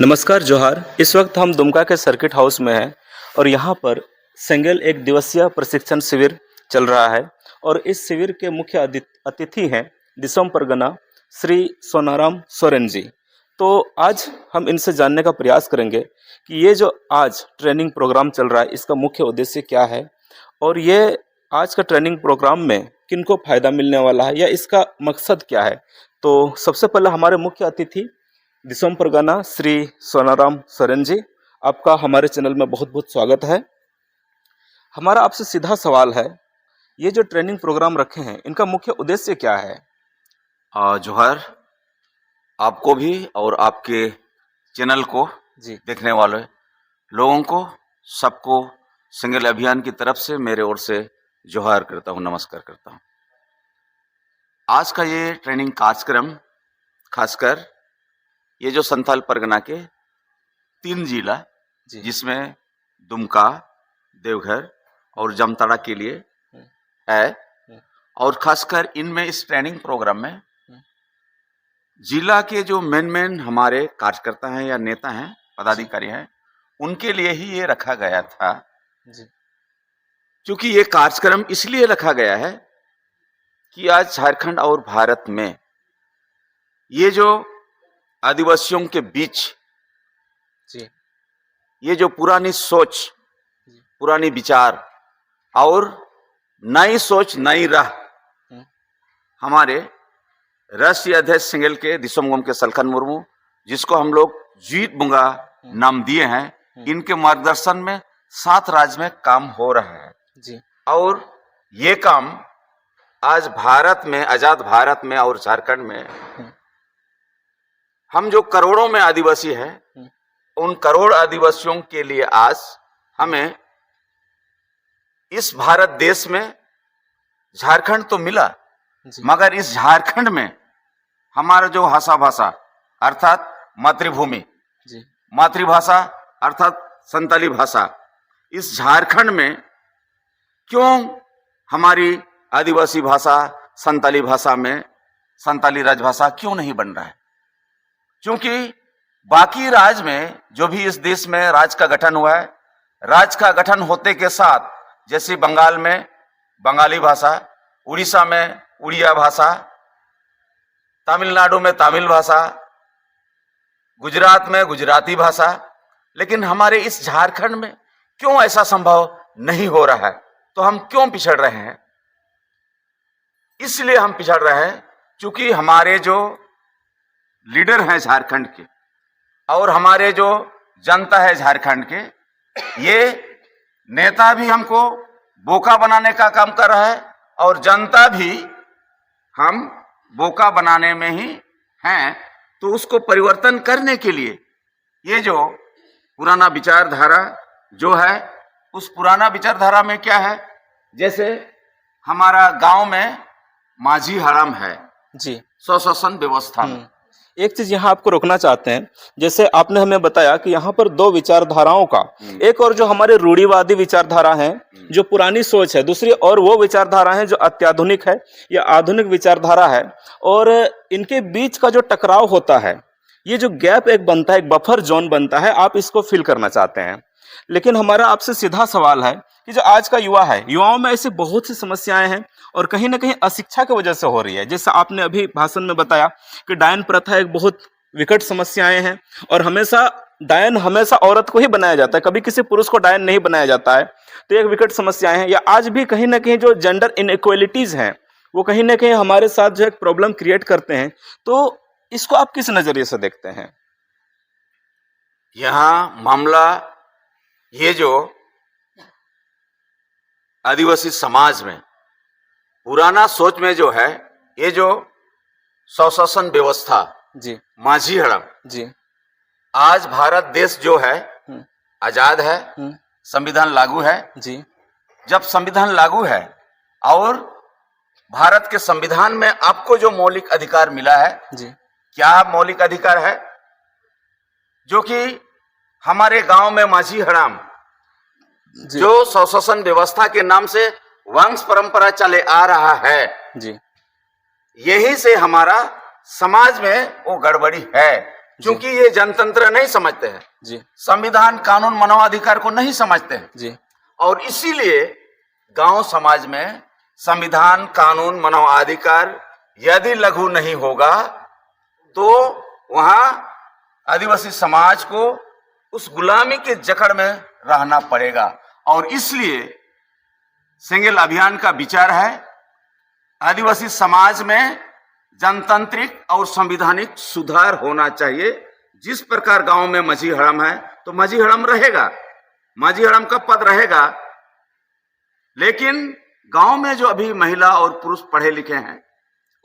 नमस्कार जोहार। इस वक्त हम दुमका के सर्किट हाउस में हैं और यहाँ पर सेंगेल एक दिवसीय प्रशिक्षण शिविर चल रहा है और इस शिविर के मुख्य अतिथि हैं दिसोम परगना श्री सोनाराम सोरेन जी। तो आज हम इनसे जानने का प्रयास करेंगे कि ये जो आज ट्रेनिंग प्रोग्राम चल रहा है इसका मुख्य उद्देश्य क्या है और ये आज का ट्रेनिंग प्रोग्राम में किनको फ़ायदा मिलने वाला है या इसका मकसद क्या है। तो सबसे पहले हमारे मुख्य अतिथि दिसोम परगना श्री सोनाराम सोरेन जी, आपका हमारे चैनल में बहुत बहुत स्वागत है। हमारा आपसे सीधा सवाल है, ये जो ट्रेनिंग प्रोग्राम रखे हैं इनका मुख्य उद्देश्य क्या है? जोहर, आपको भी और आपके चैनल को जी देखने वाले लोगों को सबको सिंगल अभियान की तरफ से मेरे ओर से जोहार करता हूँ, नमस्कार करता हूँ। आज का ये ट्रेनिंग कार्यक्रम खासकर ये जो संथाल परगना के 3 जिला जी जिसमें दुमका, देवघर और जामताड़ा के लिए है और खासकर इनमें इस ट्रेनिंग प्रोग्राम में जिला के जो मेन हमारे कार्यकर्ता हैं या नेता हैं, पदाधिकारी हैं, उनके लिए ही ये रखा गया था। जी क्योंकि ये कार्यक्रम इसलिए रखा गया है कि आज झारखंड और भारत में ये जो आदिवासियों के बीच जी ये जो पुरानी सोच, पुरानी विचार और नई सोच, नई राह हमारे राष्ट्रीय अध्यक्ष सिंगल के दिसोम के सलखन मुर्मू, जिसको हम लोग जीत बुंगा नाम दिए हैं, इनके मार्गदर्शन में 7 राज्य में काम हो रहा है। जी और ये काम आज भारत में, आजाद भारत में और झारखंड में हम जो करोड़ों में आदिवासी हैं, उन करोड़ आदिवासियों के लिए आज हमें इस भारत देश में झारखंड तो मिला, मगर इस झारखंड में हमारा जो भाषा अर्थात मातृभूमि, मातृभाषा अर्थात संताली भाषा, इस झारखंड में क्यों हमारी आदिवासी भाषा संताली भाषा में संताली राजभाषा क्यों नहीं बन रहा है? क्योंकि बाकी राज्य में जो भी इस देश में राज्य का गठन हुआ है, राज्य का गठन होते के साथ जैसे बंगाल में बंगाली भाषा, उड़ीसा में उड़िया भाषा, तमिलनाडु में तमिल भाषा, गुजरात में गुजराती भाषा, लेकिन हमारे इस झारखंड में क्यों ऐसा संभव नहीं हो रहा है? तो हम क्यों पिछड़ रहे हैं? इसलिए हम पिछड़ रहे हैं क्योंकि हमारे जो लीडर हैं झारखंड के और हमारे जो जनता है झारखंड के, ये नेता भी हमको बोका बनाने का काम कर रहा है और जनता भी हम बोका बनाने में ही हैं। तो उसको परिवर्तन करने के लिए ये जो पुराना विचारधारा जो है, उस पुराना विचारधारा में क्या है, जैसे हमारा गांव में माझी हड़म है जी स्वशासन व्यवस्था में। एक चीज यहाँ आपको रोकना चाहते हैं, जैसे आपने हमें बताया कि यहाँ पर 2 विचारधाराओं का, एक और जो हमारे रूढ़िवादी विचारधारा है जो पुरानी सोच है, दूसरी और वो विचारधारा है जो अत्याधुनिक है या आधुनिक विचारधारा है, और इनके बीच का जो टकराव होता है, ये जो गैप एक बनता है, एक बफर जोन बनता है, आप इसको फिल करना चाहते हैं। लेकिन हमारा आपसे सीधा सवाल है कि जो आज का युवा है, युवाओं में ऐसी बहुत सी समस्याएं हैं और कहीं ना कहीं अशिक्षा की वजह से हो रही है। जैसे आपने अभी भाषण में बताया कि डायन प्रथा एक बहुत विकट समस्याएं हैं और डायन हमेशा औरत को ही बनाया जाता है, कभी किसी पुरुष को डायन नहीं बनाया जाता है। तो एक विकट समस्याएं हैं, या आज भी कहीं ना कहीं जो जेंडर इनइक्वालिटीज हैं वो कहीं ना कहीं हमारे साथ जो एक प्रॉब्लम क्रिएट करते हैं। तो इसको आप किस नजरिए से देखते हैं? यहाँ मामला ये जो आदिवासी समाज में पुराना सोच में जो है, ये जो स्वशासन व्यवस्था जी माझी हड़म, जी आज भारत देश जो है आजाद है, संविधान लागू है। जी जब संविधान लागू है और भारत के संविधान में आपको जो मौलिक अधिकार मिला है, जी क्या मौलिक अधिकार है? जो कि हमारे गांव में माझी हड़ाम जो स्वशासन व्यवस्था के नाम से वंश परंपरा चले आ रहा है जी यही से हमारा समाज में वो गड़बड़ी है। क्योंकि ये जनतंत्र नहीं समझते हैं, जी संविधान कानून मानवाधिकार को नहीं समझते हैं। जी और इसीलिए गांव समाज में संविधान कानून मानवाधिकार यदि लागू नहीं होगा तो वहां आदिवासी समाज को उस गुलामी के जकड़ में रहना पड़ेगा। और इसलिए सेंगेल अभियान का विचार है आदिवासी समाज में जनतांत्रिक और संवैधानिक सुधार होना चाहिए। जिस प्रकार गांव में माझी हड़म है तो माझी हड़म रहेगा, माझी हड़म का पद रहेगा, लेकिन गांव में जो अभी महिला और पुरुष पढ़े लिखे हैं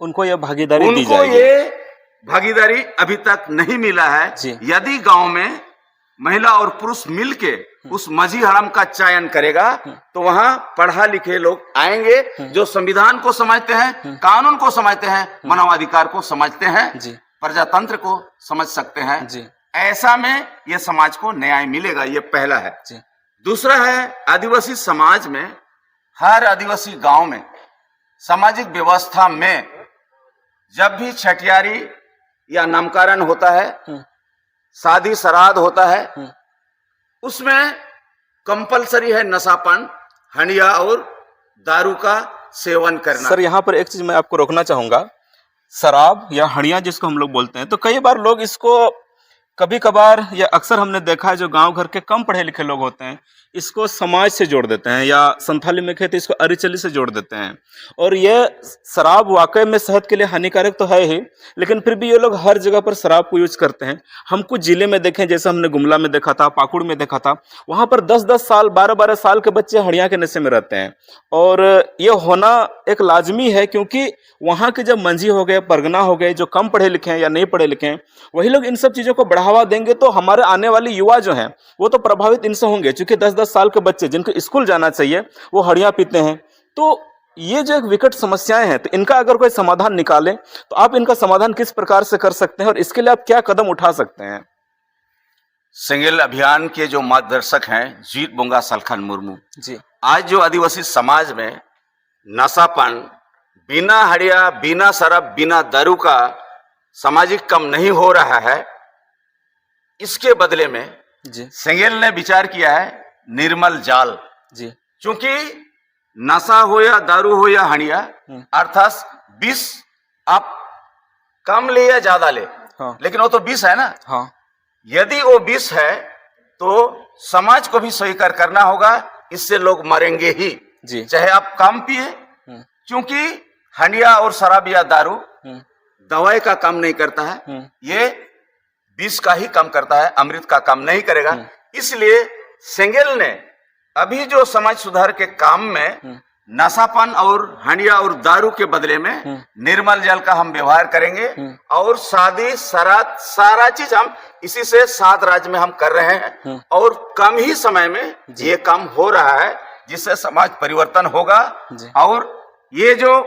उनको यह भागीदारी दी उनको जाएगी। ये भागीदारी अभी तक नहीं मिला है। जी। यदि गांव में महिला और पुरुष मिलके उस माझी हड़म का चयन करेगा तो वहां पढ़ा लिखे लोग आएंगे जो संविधान को समझते हैं, कानून को समझते हैं, मानवाधिकार को समझते हैं, जी प्रजातंत्र को समझ सकते हैं। जी ऐसा में ये समाज को न्याय मिलेगा। ये पहला है। जी दूसरा है आदिवासी समाज में हर आदिवासी गांव में सामाजिक व्यवस्था में जब भी छठियारी या नामकरण होता है, शादी श्राद्ध होता है, उसमें कंपलसरी है नशापान, हंडिया और दारू का सेवन करना। सर यहाँ पर एक चीज मैं आपको रोकना चाहूंगा। शराब या हड़िया जिसको हम लोग बोलते हैं, तो कई बार लोग इसको कभी कभार या अक्सर हमने देखा है जो गांव घर के कम पढ़े लिखे लोग होते हैं इसको समाज से जोड़ देते हैं, या संथाली में कहते हैं इसको अरिचली से जोड़ देते हैं। और यह शराब वाकई में सेहत के लिए हानिकारक तो है ही, लेकिन फिर भी ये लोग हर जगह पर शराब को यूज करते हैं। हम कुछ जिले में देखें, जैसे हमने गुमला में देखा था, पाकुड़ में देखा था, वहां पर 10-10 साल 12-12 साल के बच्चे हड़िया के नशे में रहते हैं। और ये होना एक लाजमी है, क्योंकि वहां के जब मंझी हो गए, परगना हो गए, जो कम पढ़े लिखे हैं या नहीं पढ़े लिखे हैं, वही लोग इन सब चीजों को बढ़ावा देंगे तो हमारे आने वाले युवा जो हैं वो तो प्रभावित इनसे होंगे। क्योंकि 10-10 साल के बच्चे जिनको स्कूल जाना चाहिए वो हड़िया पीते हैं। तो ये जो एक विकट समस्याएं हैं, तो इनका अगर कोई समाधान निकाले तो आप इनका समाधान किस प्रकार से कर सकते हैं और इसके लिए आप क्या कदम उठा सकते हैं? सेंगेल अभियान के जो मार्गदर्शक हैं जीत बोंगा सलखन मुर्मू जी, आज जो आदिवासी समाज में नशापान बिना हड़िया, बिना शराब, बिना दारू का सामाजिक कम नहीं हो रहा है, इसके बदले में जी, सेंगेल ने विचार किया है निर्मल जाल। जी, क्योंकि नशा हो या दारू हो या हड़िया, अर्थात विष आप कम ले या ज्यादा ले, हाँ, लेकिन वो तो विष है ना। हाँ, यदि वो विष है तो समाज को भी स्वीकार करना होगा, इससे लोग मरेंगे ही, जी, चाहे आप कम पिए। क्योंकि हंडिया और शराब या दारू दवाई का काम नहीं करता है, ये विष का ही काम करता है, अमृत का काम नहीं करेगा। इसलिए सेंगेल ने अभी जो समाज सुधार के काम में नशापान और हंडिया और दारू के बदले में निर्मल जल का हम व्यवहार करेंगे। और शादी श्राद्ध सारा चीज हम इसी से 7 राज्य में हम कर रहे हैं और कम ही समय में ये काम हो रहा है, जिससे समाज परिवर्तन होगा और ये जो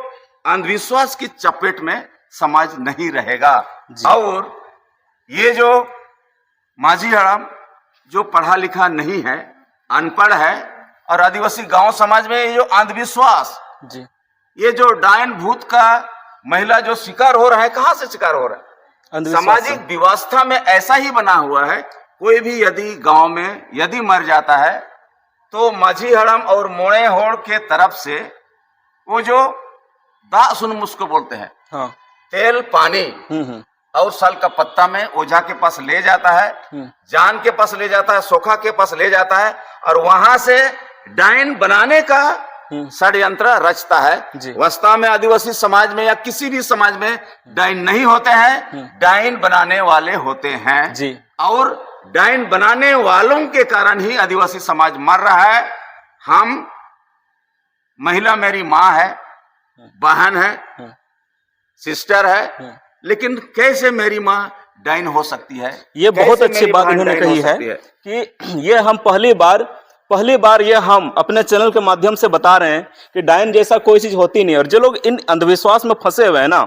अंधविश्वास की चपेट में समाज नहीं रहेगा। और ये जो माझी हड़म जो पढ़ा लिखा नहीं है, अनपढ़ है, और आदिवासी गांव समाज में ये जो अंधविश्वास जी, ये जो डायन भूत का महिला जो शिकार हो रहा है, कहां से शिकार हो रहा है? सामाजिक व्यवस्था में ऐसा ही बना हुआ है, कोई भी यदि गांव में यदि मर जाता है तो माझी हड़म और मोड़े होड़ के तरफ से वो जो दा सुन मुझको बोलते हैं, हाँ, तेल पानी और साल का पत्ता में ओझा के पास ले जाता है, जान के पास ले जाता है, सोखा के पास ले जाता है, और वहां से डायन बनाने का षड्यंत्र रचता है। वास्तव में आदिवासी समाज में या किसी भी समाज में डायन नहीं होते हैं, डायन बनाने वाले होते हैं जी। और डायन बनाने वालों के कारण ही आदिवासी समाज मर रहा है। हम महिला मेरी माँ है, बहन है, सिस्टर है, लेकिन कैसे मेरी माँ डायन हो सकती है? ये बहुत अच्छी बात उन्होंने कही है कि ये हम पहली बार ये हम अपने चैनल के माध्यम से बता रहे हैं कि डायन जैसा कोई चीज होती नहीं। और जो लोग इन अंधविश्वास में फंसे हुए हैं ना,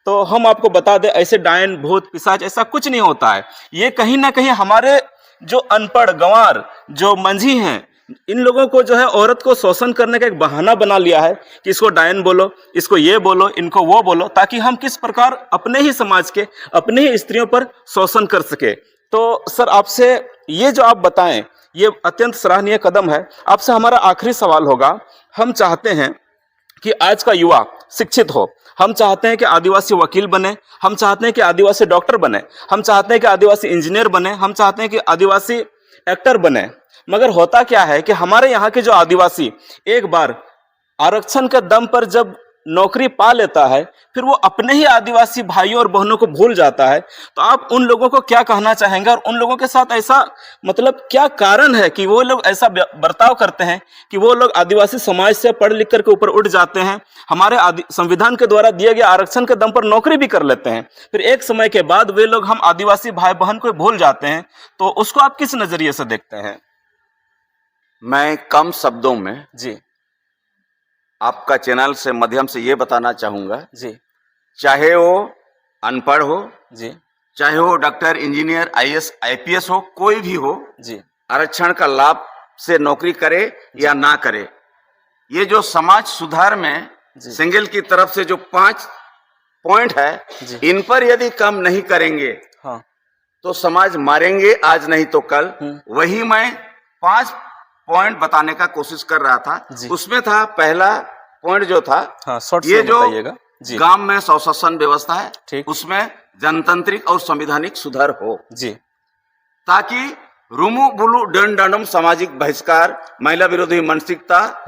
तो हम आपको बता दें ऐसे डायन भूत पिशाच ऐसा कुछ नहीं होता है। ये कहीं ना कहीं हमारे जो अनपढ़ गंवार जो मंझी हैं, इन लोगों को जो है औरत को शोषण करने का एक बहाना बना लिया है कि इसको डायन बोलो, इसको ये बोलो, इनको वो बोलो, ताकि हम किस प्रकार अपने ही समाज के, अपने ही स्त्रियों पर शोषण कर सके। तो सर आपसे ये जो आप बताएं, ये अत्यंत सराहनीय कदम है। आपसे हमारा आखिरी सवाल होगा, हम चाहते हैं कि आज का युवा शिक्षित हो, हम चाहते हैं कि आदिवासी वकील बने, हम चाहते हैं कि आदिवासी डॉक्टर बने, हम चाहते हैं कि आदिवासी इंजीनियर बने, हम चाहते हैं कि आदिवासी एक्टर बने, मगर होता क्या है कि हमारे यहाँ के जो आदिवासी एक बार आरक्षण के दम पर जब नौकरी पा लेता है, फिर वो अपने ही आदिवासी भाइयों और बहनों को भूल जाता है। तो आप उन लोगों को क्या कहना चाहेंगे, और उन लोगों के साथ ऐसा मतलब क्या कारण है कि वो लोग ऐसा बर्ताव करते हैं कि वो लोग आदिवासी समाज से पढ़ लिख करके ऊपर उठ जाते हैं, हमारे संविधान के द्वारा दिए गए आरक्षण के दम पर नौकरी भी कर लेते हैं, फिर एक समय के बाद वे लोग हम आदिवासी भाई बहन को भूल जाते हैं। तो उसको आप किस नजरिए से देखते हैं? मैं कम शब्दों में जी आपका चैनल से माध्यम से ये बताना चाहूंगा, जी चाहे वो अनपढ़ हो, जी चाहे वो डॉक्टर, इंजीनियर, आईएएस, आईपीएस हो, कोई भी हो, जी आरक्षण का लाभ से नौकरी करे या ना करे, ये जो समाज सुधार में जी। सिंगल की तरफ से जो 5 पॉइंट है, जी। इन पर यदि काम नहीं करेंगे हाँ तो समाज मारेंगे आज नहीं तो कल। वही मैं 5 पॉइंट बताने का कोशिश कर रहा था। जी। उसमें था पहला पॉइंट जो था, हाँ, शॉर्ट ये से जो बताइएगा। जी गांव में स्वशासन व्यवस्था है, ठीक। उसमें जनतांत्रिक और संवैधानिक सुधार हो, जी ताकि रुमु बुलु दंडनम सामाजिक बहिष्कार, महिला विरोधी मानसिकता,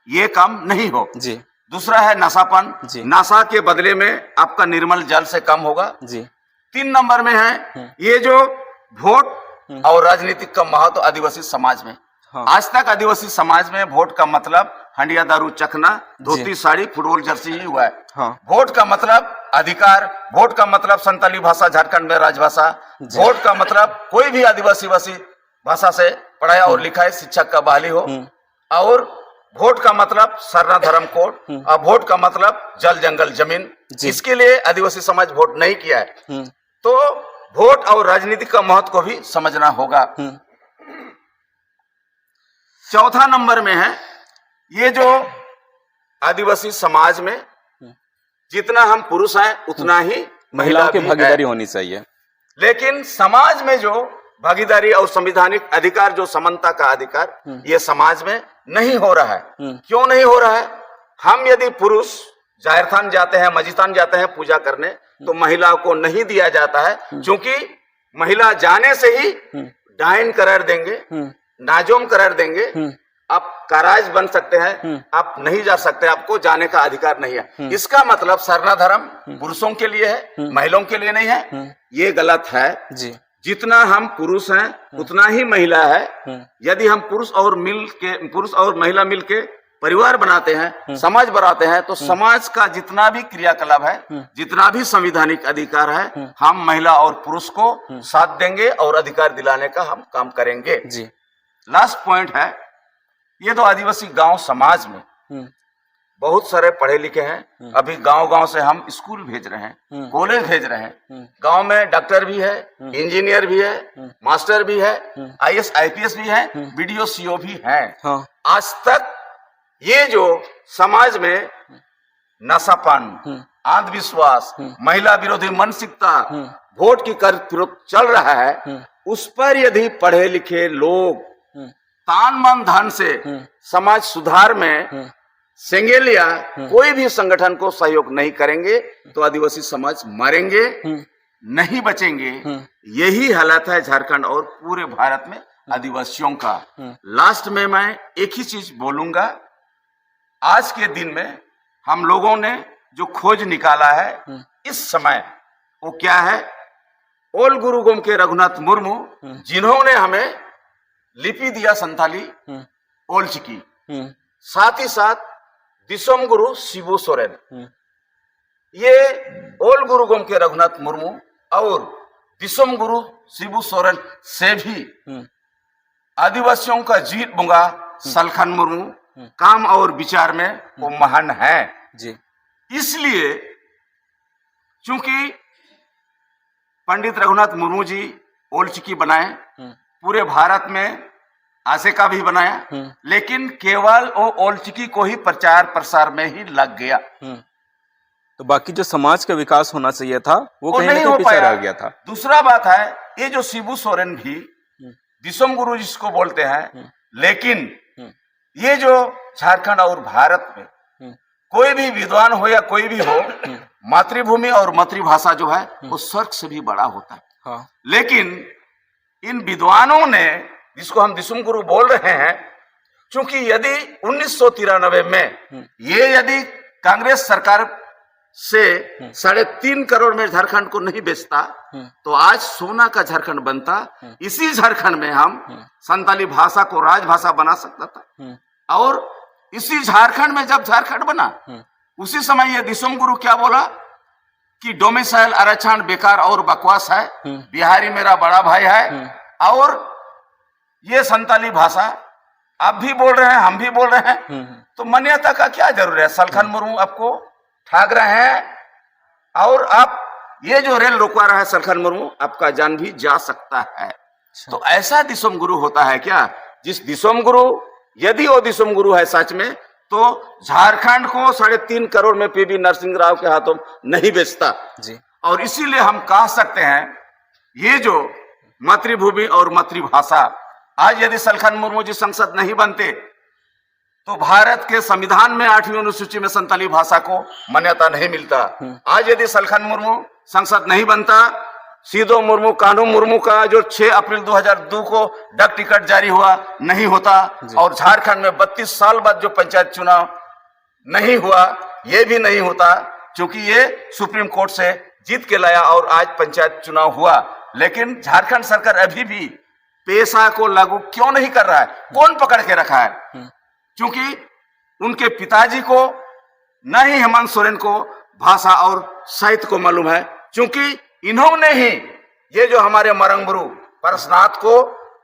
ये काम नहीं हो। जी दूसरा है नशापन, जी। नशा के बदले में आपका निर्मल जल से कम होगा। जी 3 नंबर में है ये जो वोट और राजनीतिक का महत्व आदिवासी समाज में। हाँ। आज तक आदिवासी समाज में वोट का मतलब हंडिया दारू चखना, धोती साड़ी, फुटबॉल जर्सी ही हुआ है। हाँ। वोट का मतलब अधिकार, वोट का मतलब संताली भाषा झारखंड में राजभाषा, वोट का मतलब कोई भी आदिवासी भाषा से पढ़ाया और लिखा है, शिक्षक का बहाली हो, और वोट का मतलब सरना धर्म कोड, और वोट का मतलब जल जंगल जमीन। इसके लिए आदिवासी समाज वोट नहीं किया है। तो वोट और राजनीति का महत्व को भी समझना होगा। चौथा नंबर में है ये जो आदिवासी समाज में जितना हम पुरुष हैं उतना ही महिलाओं की भी भागीदारी है। होनी चाहिए। लेकिन समाज में जो भागीदारी और संवैधानिक अधिकार, जो समानता का अधिकार, ये समाज में नहीं हो रहा है। क्यों नहीं हो रहा है? हम यदि पुरुष जाहिर थान जाते हैं, मस्जिद जाते हैं पूजा करने, तो महिलाओं को नहीं दिया जाता है, क्योंकि महिला जाने से ही डायन करार देंगे, नाजोम करार देंगे, आप काराज बन सकते हैं, आप नहीं जा सकते, आपको जाने का अधिकार नहीं है। इसका मतलब सरना धर्म पुरुषों के लिए है, महिलाओं के लिए नहीं है। ये गलत है जी जितना हम पुरुष हैं उतना ही महिला है। यदि हम पुरुष और महिला मिलके परिवार बनाते हैं, समाज बनाते हैं, तो समाज का जितना भी क्रियाकलाप है, जितना भी संवैधानिक अधिकार है, हम महिला और पुरुष को साथ देंगे और अधिकार दिलाने का हम काम करेंगे। जी लास्ट पॉइंट है, ये तो आदिवासी गांव समाज में बहुत सारे पढ़े लिखे हैं। अभी गांव-गांव से हम स्कूल भेज रहे हैं, कॉलेज भेज रहे हैं। गांव में डॉक्टर भी है, इंजीनियर भी है, मास्टर भी है, आईएएस आईपीएस भी है, बीडीओ सीओ भी है। हाँ। आज तक ये जो समाज में नशापान, अंधविश्वास, महिला विरोधी मानसिकता, वोट की कर चल रहा है, उस पर यदि पढ़े लिखे लोग तान मन धन से समाज सुधार में सेंगेल या कोई भी संगठन को सहयोग नहीं करेंगे, तो आदिवासी समाज मरेंगे, नहीं बचेंगे। यही हालत है झारखंड और पूरे भारत में आदिवासियों का। लास्ट में मैं एक ही चीज बोलूंगा, आज के दिन में हम लोगों ने जो खोज निकाला है इस समय, वो क्या है? ओल गुरु गोमके रघुनाथ मुर्मू, जिन्होंने हमें लिपि दिया संथाली ओलचिकी, साथ ही साथ दिसोम गुरु शिबू सोरेन। ये ओल गुरु गोमके रघुनाथ मुर्मू और दिसोम गुरु शिबू सोरेन से भी आदिवासियों का जीत बुंगा सलखन मुर्मू काम और विचार में वो महान है। जी इसलिए चूंकि पंडित रघुनाथ मुर्मू जी ओलचिकी बनाए, पूरे भारत में आशे का भी बनाया, लेकिन केवल वो ओलचिकी को ही प्रचार प्रसार में ही लग गया। तो बाकी जो समाज का विकास होना चाहिए था वो कहीं ना नहीं कहीं हो पीछे पाया। रह गया था। दूसरा बात है, ये जो शिबू सोरेन भी दिसोम गुरु जिसको बोलते हैं, लेकिन ये जो झारखंड और भारत में कोई भी विद्वान हो या कोई भी हो, मातृभूमि और मातृभाषा जो है वो स्वर्ग से भी बड़ा होता है। हाँ। लेकिन इन विद्वानों ने, जिसको हम दिसुम गुरु बोल रहे हैं, क्योंकि यदि 1993 में ये यदि कांग्रेस सरकार से 3.5 करोड़ में झारखंड को नहीं बेचता तो आज सोना का झारखंड बनता। इसी झारखंड में हम संताली भाषा को राजभाषा बना सकता था। और इसी झारखंड में जब झारखंड बना, उसी समय ये दिसुम गुरु क्या बोला कि डोमिसाइल आरक्षण बेकार और बकवास है, बिहारी मेरा बड़ा भाई है, और ये संताली भाषा आप भी बोल रहे हैं, हम भी बोल रहे हैं, तो मान्यता का क्या जरूर है। सलखन मुर्मू आपको ठाक रहे हैं, और आप ये जो रेल रोकवा रहा है सलखन मुर्मू, आपका जान भी जा सकता है। तो ऐसा दिसुम गुरु होता है क्या? जिस दिसुम गुरु, यदि वो दिसुम गुरु है सच में, तो झारखंड को 3.5 करोड़ में पीवी नरसिंह राव के हाथों नहीं बेचता जी। और इसीलिए हम कह सकते हैं, ये जो मातृभूमि और मातृभाषा, आज यदि सलखन मुर्मू जी संसद नहीं बनते तो भारत के संविधान में 8वीं अनुसूची में संताली भाषा को मान्यता नहीं मिलता। आज यदि सलखन मुर्मू संसद नहीं बनता, सीधो मुर्मू, कानू मुर्मू का जो 6 अप्रैल 2002 को डाक टिकट जारी हुआ नहीं होता, और झारखंड में 32 साल बाद जो पंचायत चुनाव नहीं हुआ, ये भी नहीं होता, क्योंकि ये सुप्रीम कोर्ट से जीत के लाया और आज पंचायत चुनाव हुआ। लेकिन झारखंड सरकार अभी भी पेशा को लागू क्यों नहीं कर रहा है? कौन पकड़ के रखा है? क्योंकि उनके पिताजी को, न ही हेमंत सोरेन को भाषा और साहित्य को मालूम है, क्योंकि इन्होंने ही ये जो हमारे मरंगबुरु परसनाथ को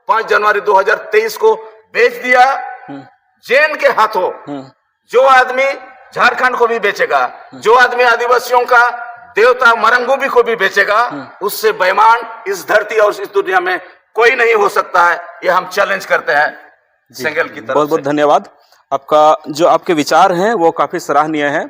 5 जनवरी 2023 को बेच दिया जैन के हाथों। जो आदमी झारखंड को भी बेचेगा, जो आदमी आदिवासियों का देवता मरंगुबी को भी बेचेगा, उससे बेईमान इस धरती और इस दुनिया में कोई नहीं हो सकता है। ये हम चैलेंज करते हैं सेंगल की तरफ से। बहुत बहुत धन्यवाद। आपका जो आपके विचार हैं वो काफी सराहनीय है।